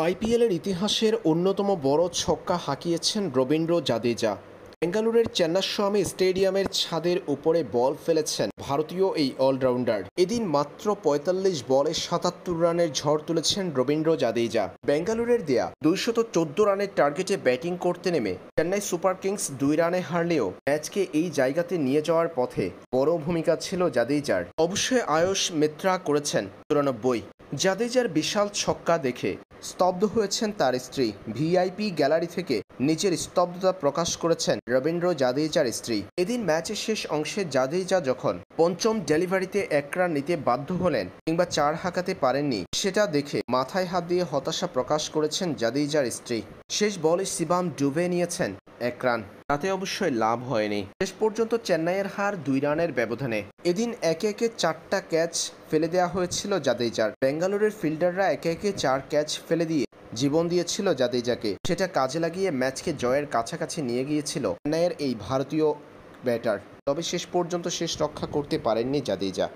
আইপিএলের ইতিহাসের অন্যতম বড় ছক্কা হাঁকিয়েছেন রবীন্দ্র জাদেজা। বেঙ্গালুরুর চেন্নাস্বামী স্টেডিয়ামের ছাদের উপরে বল ফেলেছেন ভারতীয় এই অলরাউন্ডার। এদিন মাত্র ৪৫ বলে ৭৭ রানের ঝড় তুলেছেন রবীন্দ্র জাদেজা। বেঙ্গালুরুর দেয়া ২১৪ রানের টার্গেটে ব্যাটিং করতে নেমে চেন্নাই সুপার কিংস ২ রানে হারলেও ম্যাচকে এই জায়গাতে নিয়ে যাওয়ার পথে বড় ভূমিকা ছিল জাদেজার। অবশ্যই আয়ুষ মিত্রা করেছেন ৯৪। জাদেজার বিশাল ছক্কা দেখে স্তব্ধ হয়েছেন তার স্ত্রী। ভিআইপি গ্যালারি থেকে নিজের স্তব্ধতা প্রকাশ করেছেন রবীন্দ্র জাদেজার স্ত্রী। এদিন ম্যাচের শেষ অংশে জাদেজা যখন পঞ্চম ডেলিভারিতে ১ রান নিতে বাধ্য হলেন কিংবা ৪ হাঁকাতে পারেননি, সেটা দেখে মাথায় হাত দিয়ে হতাশা প্রকাশ করেছেন জাদেজার স্ত্রী। শেষ বলে শিবাম ডুবে নিয়েছেন ১ রান, তাতে অবশ্যই লাভ হয়নি। শেষ পর্যন্ত চেন্নাইয়ের হার ২ রানের ব্যবধানে। এদিন একে একে ৪টা ক্যাচ ফেলে দেওয়া হয়েছিল জাদেজার। বেঙ্গালুরুর ফিল্ডাররা একে একে ৪ ক্যাচ ফেলে দিয়ে জীবন দিয়েছিল জাদেজাকে। সেটা কাজে লাগিয়ে ম্যাচকে জয়ের কাছাকাছি নিয়ে গিয়েছিল চেন্নাইয়ের এই ভারতীয় ব্যাটার। তবে শেষ পর্যন্ত শেষ রক্ষা করতে পারেননি জাদেজা।